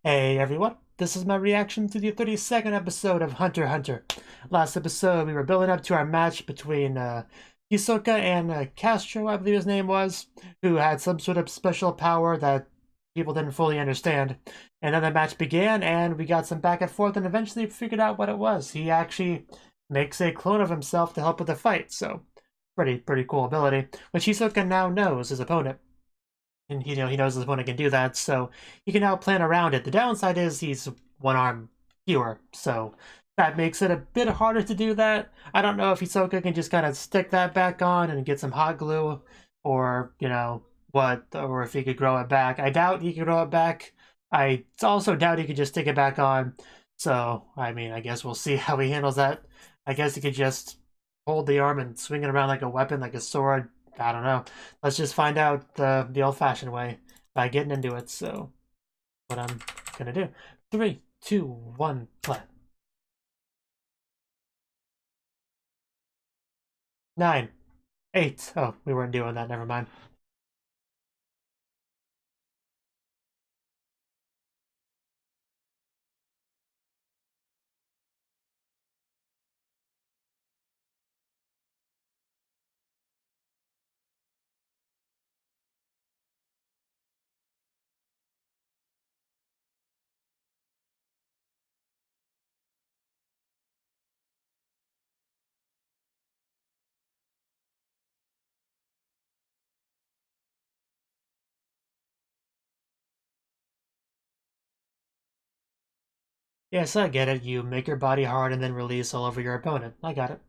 Hey everyone, this is my reaction to the 32nd episode of Hunter x Hunter. Last episode, we were building up to our match between Hisoka and Castro, I believe his name was, who had some sort of special power that people didn't fully understand. And then the match began, and we got some back and forth, and eventually figured out what it was. He actually makes a clone of himself to help with the fight, so pretty cool ability, which Hisoka now knows his opponent. And he knows his opponent can do that, so he can now plan around it. The downside is he's one arm fewer, so that makes it a bit harder to do that. I don't know if Hisoka can just kind of stick that back on and get some hot glue, or what, or if he could grow it back. I doubt he could grow it back. I also doubt he could just stick it back on. So I mean, I guess we'll see how he handles that. I guess he could just hold the arm and swing it around like a weapon, like a sword. I don't know. Let's just find out the old-fashioned way by getting into it. So, what I'm gonna do: 3, 2, 1, play. 9, 8. Oh, we weren't doing that. Never mind. Yes, I get it. You make your body hard and then release all over your opponent. I got it.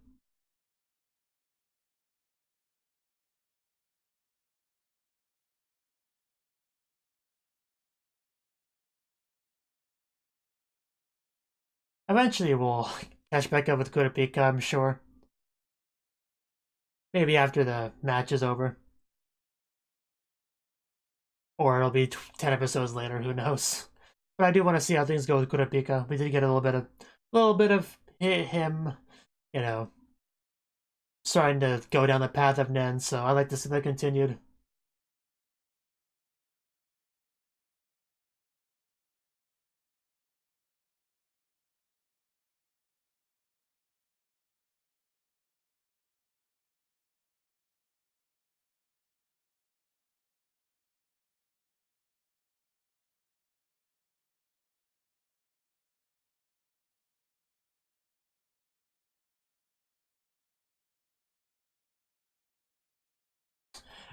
Eventually, we'll catch back up with Kurapika, I'm sure. Maybe after the match is over. Or it'll be 10 episodes later, who knows. But I do want to see how things go with Kurapika. We did get a little bit of him, you know, starting to go down the path of Nen, so I like to see that continued.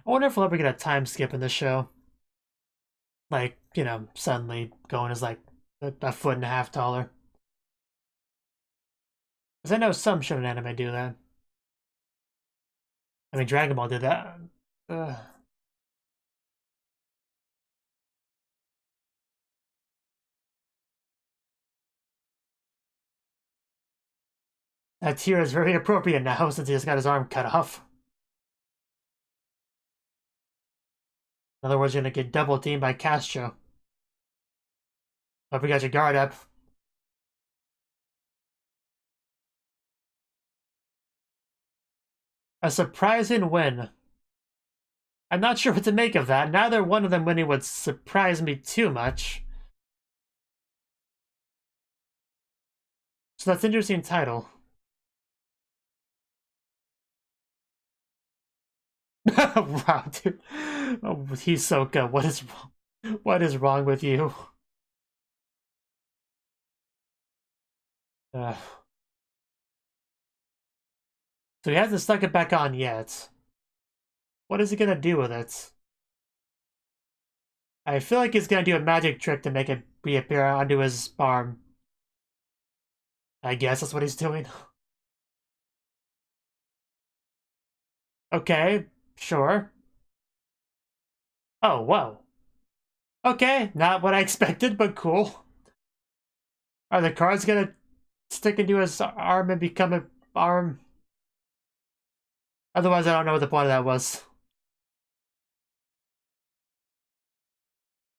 I wonder if we'll ever get a time skip in the show. Like, suddenly going is like a foot and a half taller. Because I know some shonen anime do that. I mean, Dragon Ball did that. That tear is very appropriate now since he just got his arm cut off. In other words, you're gonna get double teamed by Castro. Hope you got your guard up. A surprising win. I'm not sure what to make of that. Neither one of them winning would surprise me too much. So that's an interesting title. Wow, dude. Oh, Hisoka, what is wrong? What is wrong with you? So he hasn't stuck it back on yet. What is he gonna do with it? I feel like he's gonna do a magic trick to make it reappear onto his arm. I guess that's what he's doing. Okay, sure. Oh, whoa. Okay, not what I expected, but cool. Are the cards gonna stick into his arm and become an arm? Otherwise, I don't know what the point of that was.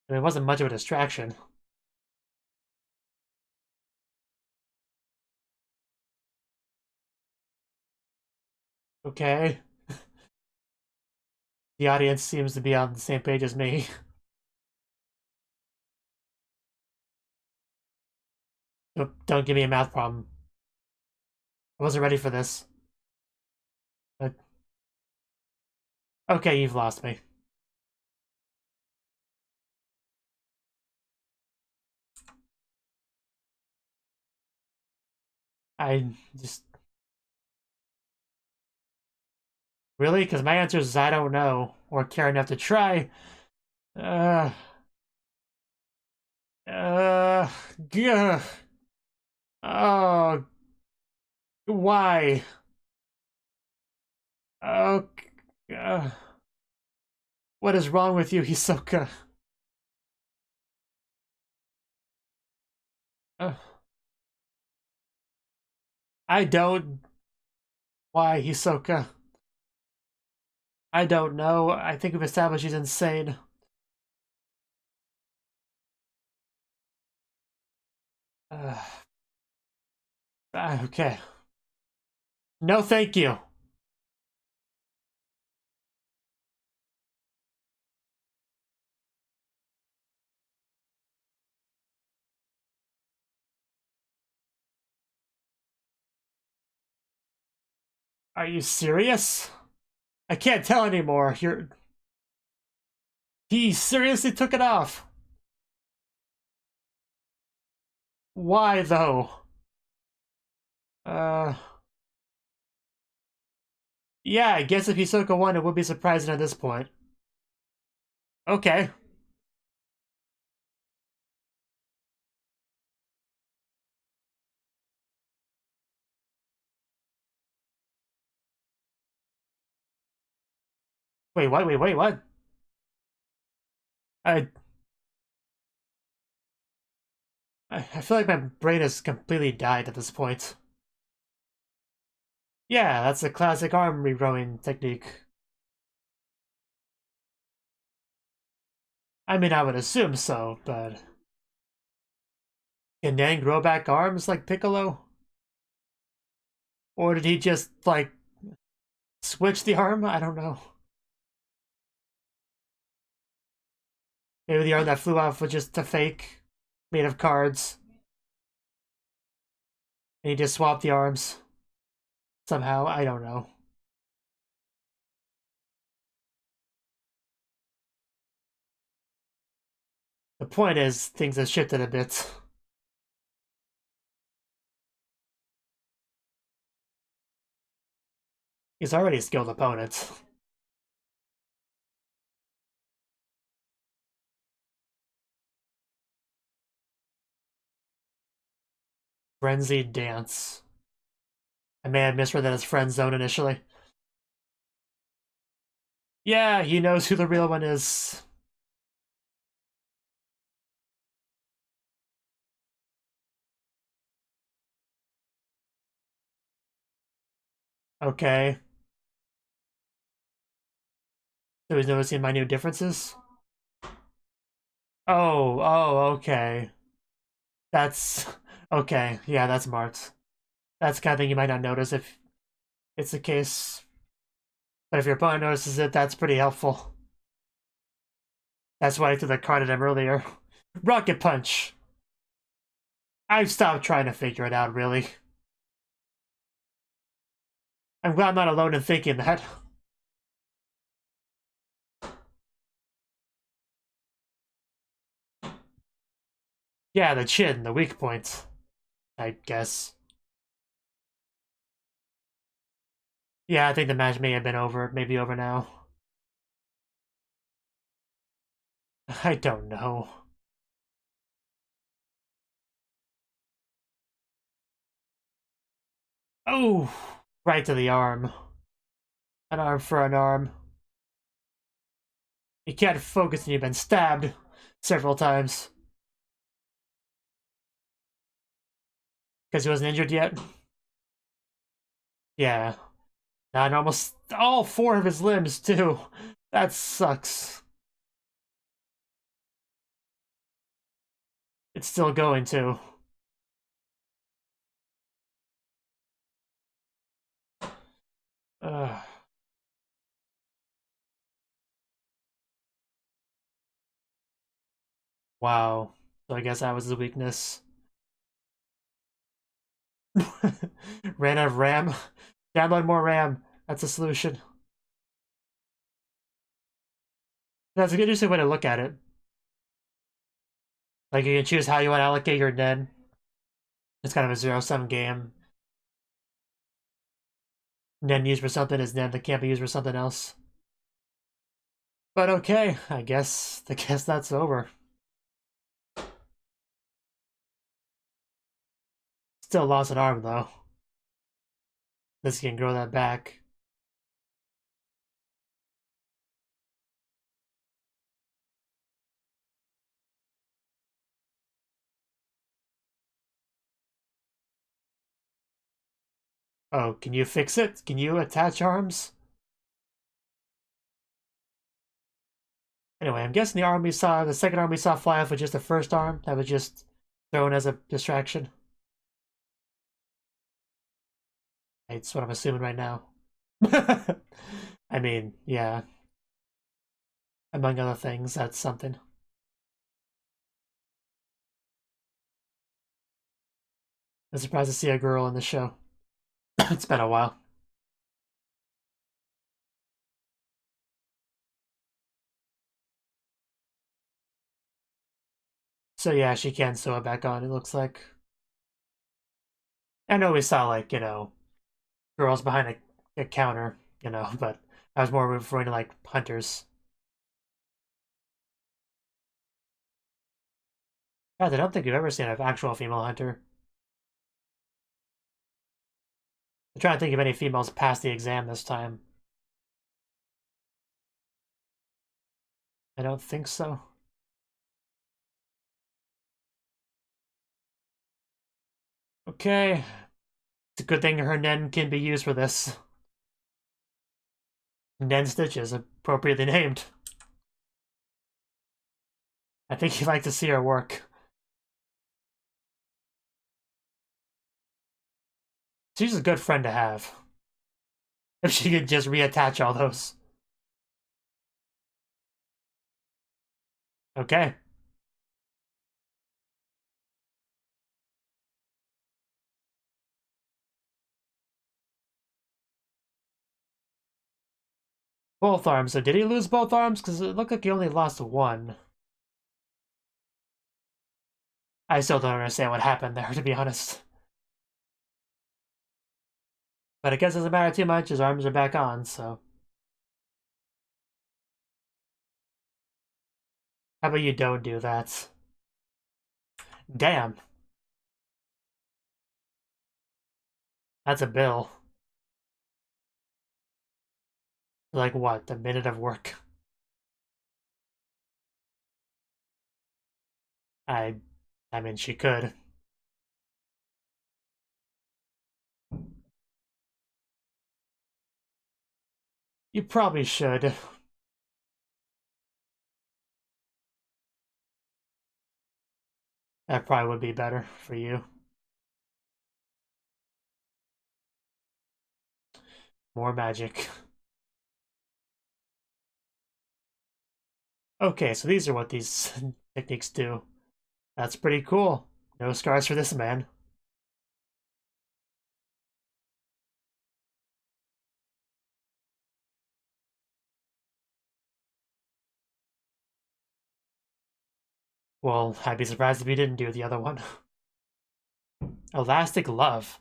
I mean, it wasn't much of a distraction. Okay. The audience seems to be on the same page as me. Don't give me a math problem. I wasn't ready for this. But... okay, you've lost me. I just... really? Because my answer is I don't know, or care enough to try. Uh... Gah. Oh... why? Oh... what is wrong with you, Hisoka? Uh, I don't... why, Hisoka? I don't know. I think we've established he's insane. Okay. No, thank you. Are you serious? I can't tell anymore. He seriously took it off. Why, though? Uh... yeah, I guess if Hisoka won, it would be surprising at this point. Okay. Wait, what? Wait, what? I... I feel like my brain has completely died at this point. Yeah, that's a classic arm regrowing technique. I mean, I would assume so, but... can Nan grow back arms like Piccolo? Or did he just, like, switch the arm? I don't know. Maybe the arm that flew off was just a fake, made of cards. And he just swapped the arms. Somehow, I don't know. The point is, things have shifted a bit. He's already a skilled opponent. Frenzied Dance. I may have misread that as Friend Zone initially. Yeah, he knows who the real one is. Okay. So he's noticing my new differences? Okay. That's... okay, yeah, that's smart. That's the kind of thing you might not notice if it's the case. But if your opponent notices it, that's pretty helpful. That's why I threw the card at him earlier. Rocket Punch! I've stopped trying to figure it out, really. I'm glad I'm not alone in thinking that. Yeah, the chin, the weak point, I guess. Yeah, I think the match may have been over, maybe over now. I don't know. Oh, right to the arm. An arm for an arm. You can't focus and you've been stabbed several times. Because he wasn't injured yet? Yeah. And almost all four of his limbs, too. That sucks. It's still going, too. Ugh. Wow. So I guess that was his weakness. Ran out of RAM. Download more RAM. That's a solution. That's a good interesting way to look at it. Like you can choose how you want to allocate your nen. It's kind of a zero-sum game. Nen used for something is nen that can't be used for something else. But okay, I guess that's over. Still lost an arm though. This can grow that back. Oh, can you fix it? Can you attach arms? Anyway, I'm guessing the second arm we saw fly off with just the first arm. That was just thrown as a distraction. That's what I'm assuming right now. I mean, yeah. Among other things, that's something. I'm surprised to see a girl in the show. It's been a while. So yeah, she can sew it back on, it looks like. I know we saw, like, girls behind a counter, but I was more referring to, like, hunters. God, I don't think you've ever seen an actual female hunter. I'm trying to think of any females past the exam this time. I don't think so. Okay. It's a good thing her nen can be used for this. Nen stitches, appropriately named. I think you'd like to see her work. She's a good friend to have. If she could just reattach all those. Okay. Both arms. So did he lose both arms? Because it looked like he only lost one. I still don't understand what happened there, to be honest. But I guess it doesn't matter too much. His arms are back on, so. How about you don't do that? Damn. That's a bill. Like what? A minute of work? I I mean, she could. You probably should. That probably would be better for you. More magic. Okay, so these are what these techniques do. That's pretty cool. No scars for this man. Well, I'd be surprised if you didn't do the other one. Elastic Love.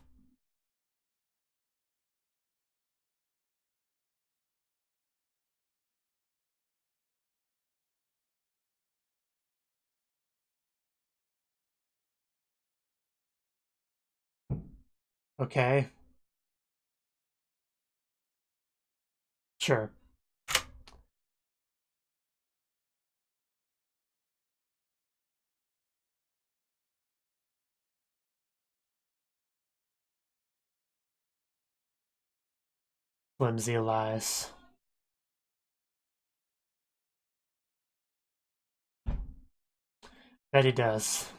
Okay, sure. Flimsy lies. Bet he does.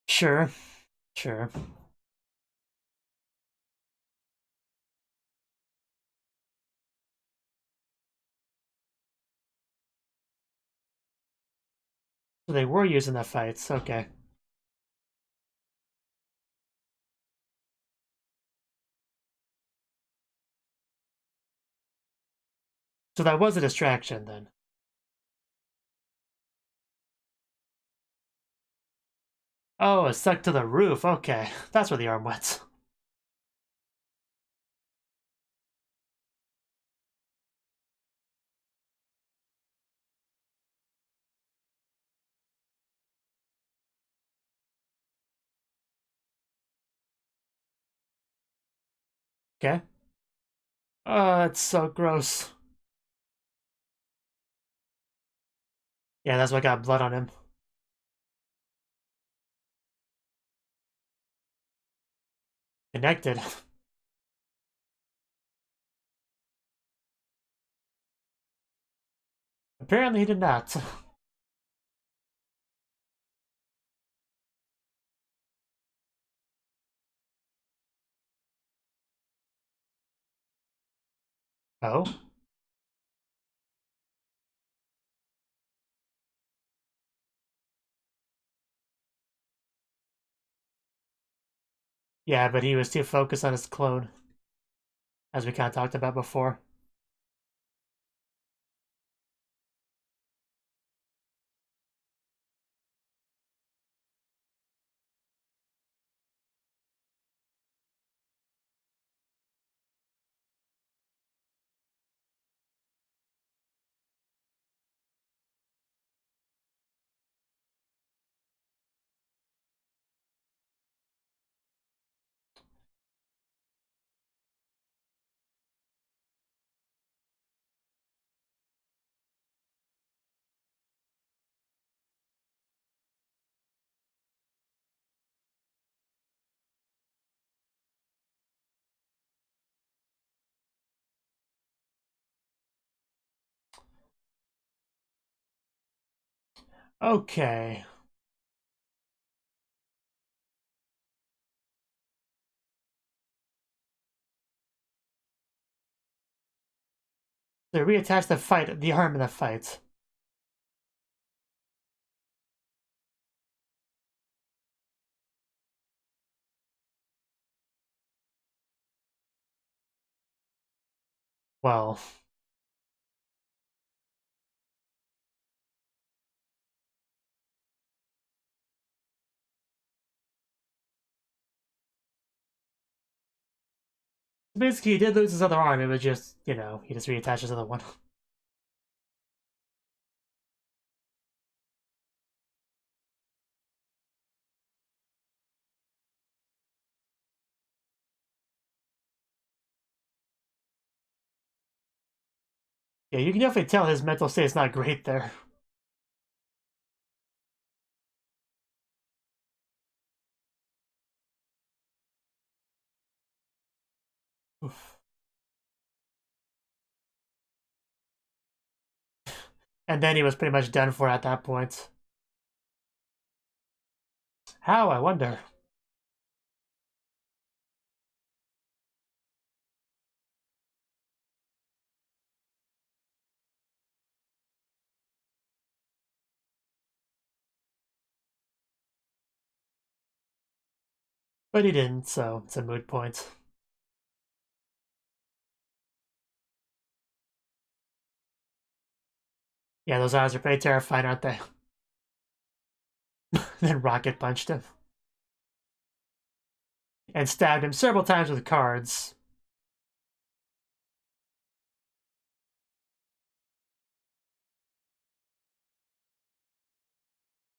Sure, sure. So they were using the fights, okay. So that was a distraction then. Oh, it stuck to the roof, okay. That's where the arm went. Okay. Oh, it's so gross. Yeah, that's what got blood on him. Connected. Apparently he did not. Oh? Yeah, but he was too focused on his clone, as we kind of talked about before. Okay. They reattached the arm in the fight. Well, basically he did lose his other arm, it was just, he just reattached his other one. Yeah, you can definitely tell his mental state is not great there. Oof. And then he was pretty much done for at that point. How, I wonder? But he didn't, so it's a moot point. Yeah, those eyes are pretty terrifying, aren't they? Then Rocket punched him. And stabbed him several times with cards.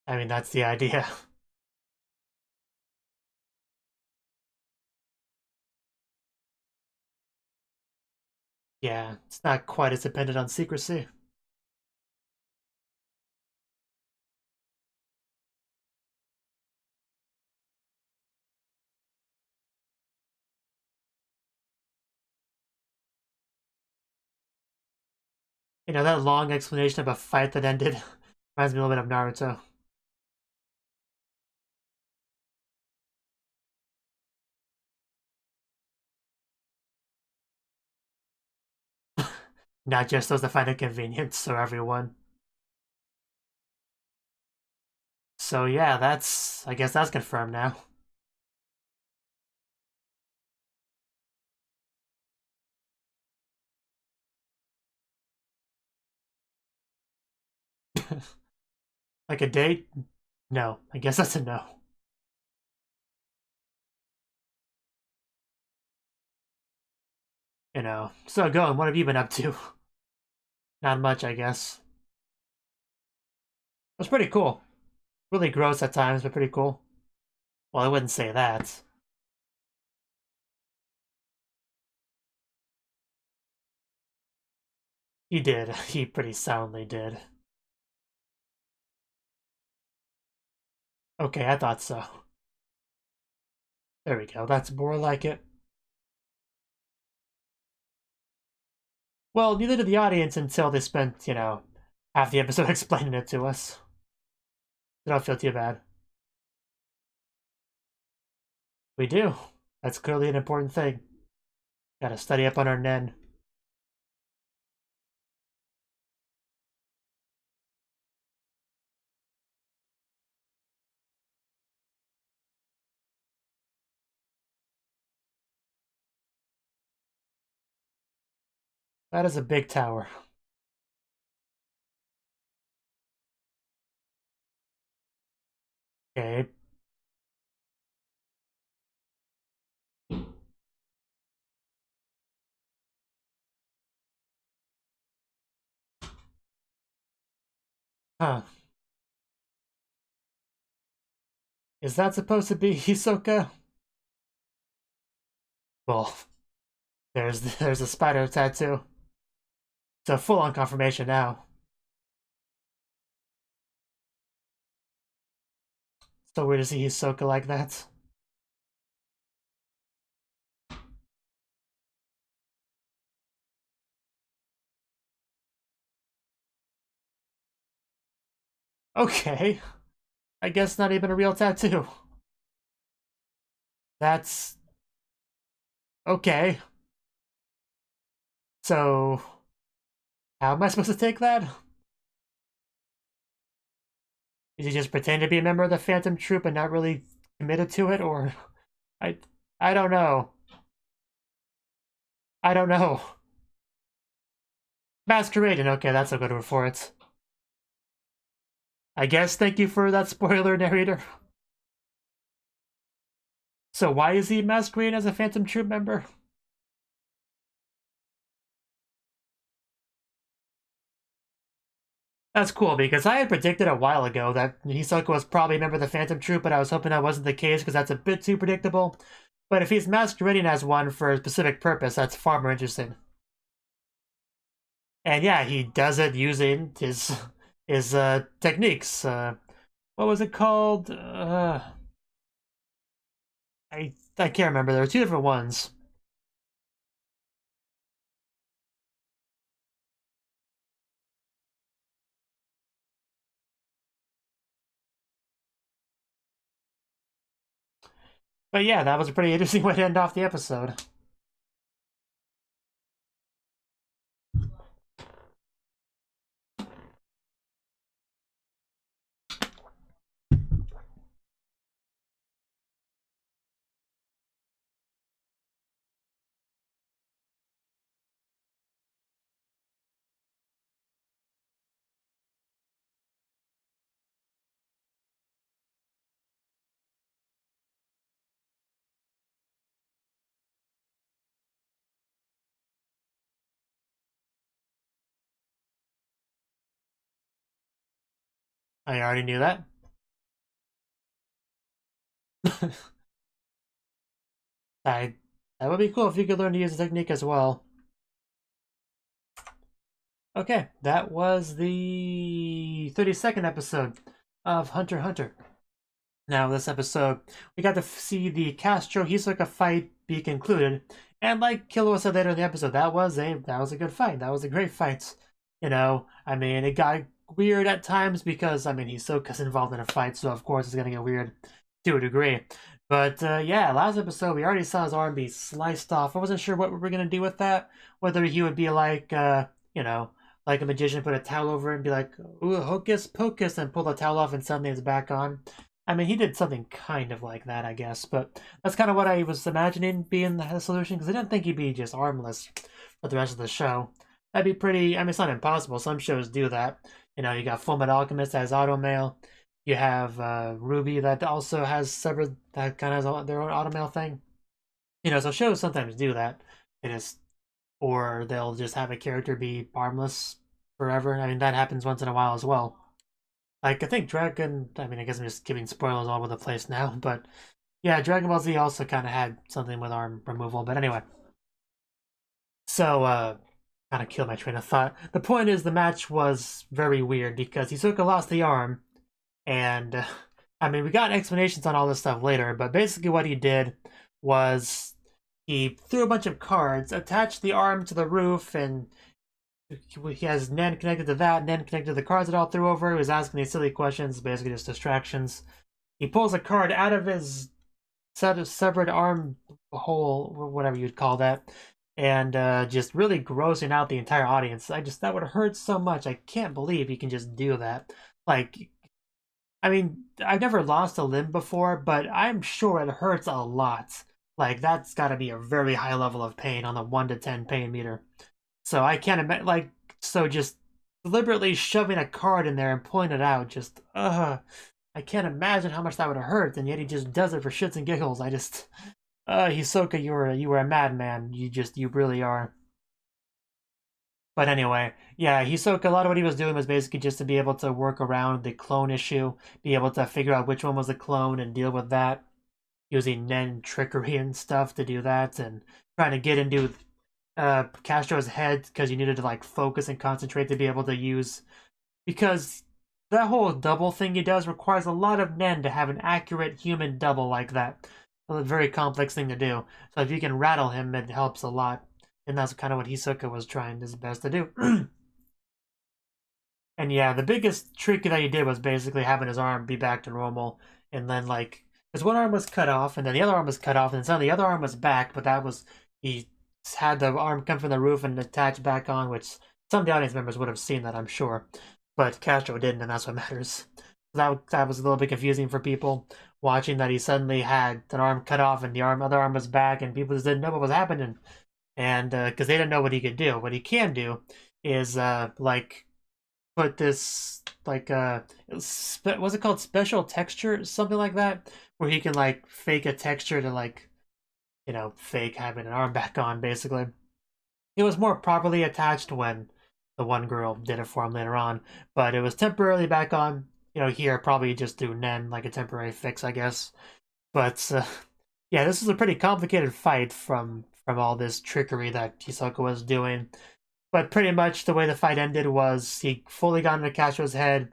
I mean, that's the idea. Yeah, it's not quite as dependent on secrecy. That long explanation of a fight that ended reminds me a little bit of Naruto. Not just those that find it convenient, so everyone. So yeah, I guess that's confirmed now. Like a date? No, I guess that's a no. So going, what have you been up to? Not much, I guess. It was pretty cool. Really gross at times, but pretty cool. Well, I wouldn't say that. He did. He pretty soundly did. Okay, I thought so. There we go. That's more like it. Well, neither did the audience until they spent, half the episode explaining it to us. I don't feel too bad. We do. That's clearly an important thing. Gotta study up on our nen. That is a big tower. Okay. Huh. Is that supposed to be Hisoka? Well, there's a spider tattoo. It's a full-on confirmation now. So weird to see Hisoka like that. Okay. I guess not even a real tattoo. That's... okay. So... how am I supposed to take that? Did he just pretend to be a member of the Phantom Troop and not really committed to it, or... I... I don't know. I don't know. Masquerading, okay, that's a good word for it. I guess thank you for that spoiler, narrator. So why is he masquerading as a Phantom Troop member? That's cool, because I had predicted a while ago that Hisoka was probably a member of the Phantom Troop, but I was hoping that wasn't the case because that's a bit too predictable. But if he's masquerading as one for a specific purpose, that's far more interesting. And yeah, he does it using his techniques. What was it called? I can't remember. There were two different ones. But yeah, that was a pretty interesting way to end off the episode. I already knew that. That would be cool if you could learn to use the technique as well. Okay, that was the 32nd episode of Hunter x Hunter. Now, this episode, we got to see the Castro Hisoka fight be concluded, and like Killua said later in the episode, that was a good fight. That was a great fight. I mean, it got weird at times because Hisoka's involved in a fight, so of course it's gonna get weird to a degree. But yeah, last episode we already saw his arm be sliced off. I wasn't sure what we were gonna do with that. Whether he would be like, like a magician put a towel over it and be like, ooh, hocus pocus, and pull the towel off and suddenly it's back on. I mean, he did something kind of like that, I guess, but that's kind of what I was imagining being the solution, because I didn't think he'd be just armless for the rest of the show. That'd be pretty, I mean, it's not impossible. Some shows do that. You know, you got Fullmetal Alchemist that has auto mail. You have Ruby that also has severed, that kind of has their own auto mail thing. You know, so shows sometimes do that. It is, or they'll just have a character be armless forever. I mean, that happens once in a while as well. Like, I think Dragon, I mean, I guess I'm just giving spoilers all over the place now, but yeah, Dragon Ball Z also kind of had something with arm removal, but anyway. So, kind of killed my train of thought. The point is, the match was very weird because Hisoka lost the arm, and I mean, we got explanations on all this stuff later, but basically what he did was he threw a bunch of cards, attached the arm to the roof, and he has Nen connected to that, Nen connected to the cards that all threw over. He was asking these silly questions, basically just distractions. He pulls a card out of his severed arm hole, whatever you'd call that, and just really grossing out the entire audience. That would hurt so much. I can't believe he can just do that. Like, I mean, I've never lost a limb before, but I'm sure it hurts a lot. Like, that's got to be a very high level of pain on the 1 to 10 pain meter. So I can't imagine, like, so just deliberately shoving a card in there and pulling it out, just, I can't imagine how much that would have hurt, and yet he just does it for shits and giggles. Hisoka, you were a madman. You really are. But anyway, yeah, Hisoka, a lot of what he was doing was basically just to be able to work around the clone issue, be able to figure out which one was a clone and deal with that, using Nen trickery and stuff to do that, and trying to get into Castro's head because you needed to like focus and concentrate to be able to use, because that whole double thing he does requires a lot of Nen to have an accurate human double like that. It's a very complex thing to do. So if you can rattle him, it helps a lot. And that's kind of what Hisoka was trying his best to do. And yeah, the biggest trick that he did was basically having his arm be back to normal. And then like, his one arm was cut off, and then the other arm was cut off, and suddenly the other arm was back, but that was, he had the arm come from the roof and attach back on, which some of the audience members would have seen that, I'm sure. But Castro didn't, and that's what matters. That was a little bit confusing for people, watching that he suddenly had an arm cut off and the other arm was back, and people just didn't know what was happening. And because they didn't know what he could do. What he can do is like put this like what's it called, special texture, something like that, where he can like fake a texture to like, you know, fake having an arm back on. Basically, it was more properly attached when the one girl did it for him later on, but it was temporarily back on. You know, here probably just do Nen, like a temporary fix, I guess. But yeah, this is a pretty complicated fight from all this trickery that Hisoka was doing. But pretty much the way the fight ended was he fully got into Castro's head.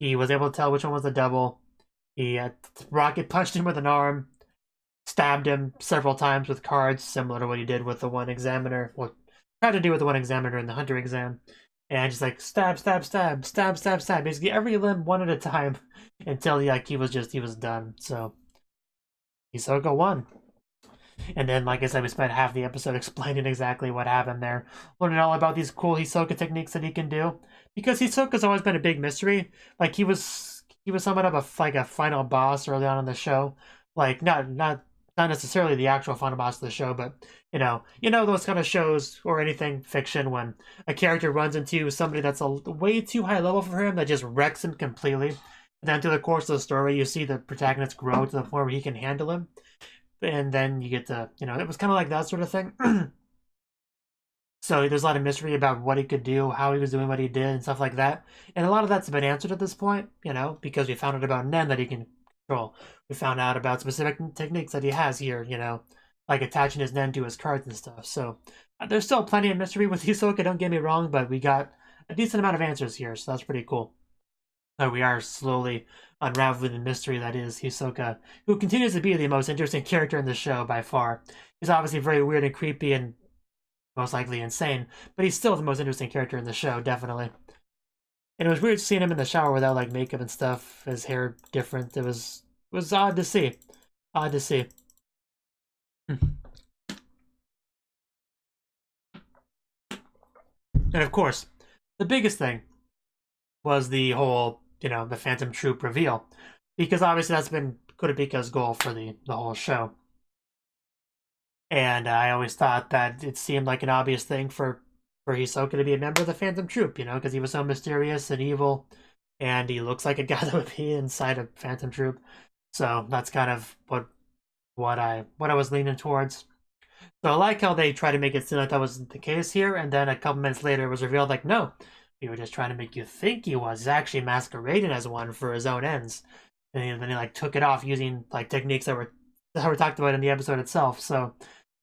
He was able to tell which one was the double. He rocket punched him with an arm, stabbed him several times with cards, similar to what he did with the one examiner. What tried to do with the one examiner in the Hunter exam. And just like stab, stab, stab, stab, stab, stab. Basically every limb one at a time until he was done. So Hisoka won. And then, like I said, we spent half the episode explaining exactly what happened there, learning all about these cool Hisoka techniques that he can do. Because Hisoka's always been a big mystery. Like he was somewhat of a final boss early on in the show. Like not necessarily the actual final boss of the show, but you know those kind of shows or anything fiction when a character runs into somebody that's a way too high level for him that just wrecks him completely. And then through the course of the story, you see the protagonist grow to the point where he can handle him. And then you get to, it was kind of like that sort of thing. So there's a lot of mystery about what he could do, how he was doing what he did, and stuff like that. And a lot of that's been answered at this point, because we found out about Nen that he can control. We found out about specific techniques that he has here, like attaching his Nen to his cards and stuff. So there's still plenty of mystery with Hisoka, don't get me wrong, but we got a decent amount of answers here, so that's pretty cool. We are slowly unraveling the mystery that is Hisoka, who continues to be the most interesting character in the show by far. He's obviously very weird and creepy and most likely insane, but he's still the most interesting character in the show, definitely. And it was weird seeing him in the shower without like makeup and stuff, his hair different. It was odd to see. Odd to see. And of course, the biggest thing was the whole, the Phantom Troop reveal, because obviously that's been Kurapika's goal for the whole show. And I always thought that it seemed like an obvious thing for Hisoka to be a member of the Phantom Troop, because he was so mysterious and evil, and he looks like a guy that would be inside a Phantom Troop. So that's kind of what I was leaning towards. So I like how they try to make it seem like that wasn't the case here, and then a couple minutes later it was revealed like, no, we were just trying to make you think he was actually masquerading as one for his own ends. And then he like took it off using like techniques that were talked about in the episode itself. So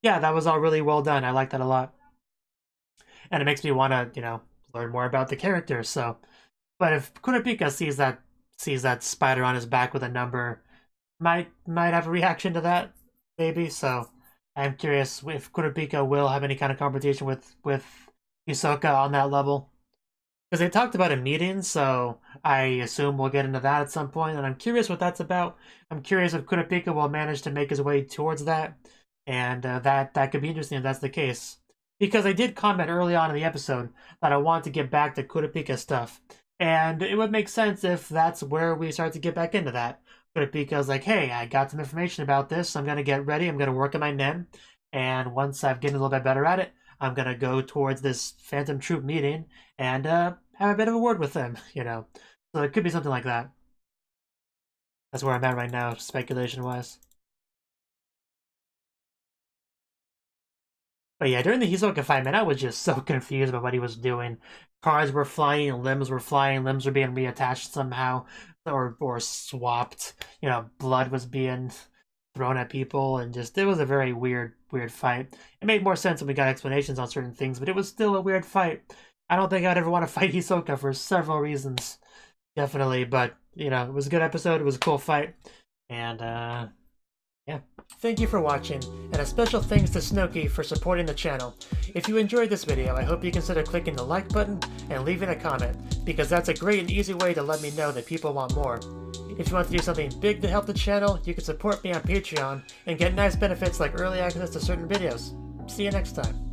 yeah, that was all really well done. I like that a lot. And it makes me want to, learn more about the characters. So, but if Kurapika sees that spider on his back with a number, might have a reaction to that, maybe. So I'm curious if Kurapika will have any kind of confrontation with Hisoka on that level. Because they talked about a meeting, so I assume we'll get into that at some point, and I'm curious what that's about. I'm curious if Kurapika will manage to make his way towards that, and that could be interesting if that's the case. Because I did comment early on in the episode that I want to get back to Kurapika stuff, and it would make sense if that's where we start to get back into that. Kurapika's like, hey, I got some information about this, I'm going to get ready, I'm going to work on my nen, and once I've gotten a little bit better at it, I'm going to go towards this Phantom Troop meeting and have a bit of a word with them, So it could be something like that. That's where I'm at right now, speculation-wise. But yeah, during the Hisoka fight, man, I was just so confused about what he was doing. Cards were flying, limbs were flying, limbs were being reattached somehow, or swapped. Blood was being thrown at people, and just it was a very weird fight. It made more sense when we got explanations on certain things, but it was still a weird fight. I don't think I'd ever want to fight Hisoka for several reasons, definitely. But it was a good episode. It was a cool fight, and yeah. Thank you for watching, and a special thanks to Cnouki for supporting the channel. If you enjoyed this video, I hope you consider clicking the like button and leaving a comment, because that's a great and easy way to let me know that people want more. If you want to do something big to help the channel, you can support me on Patreon and get nice benefits like early access to certain videos. See you next time.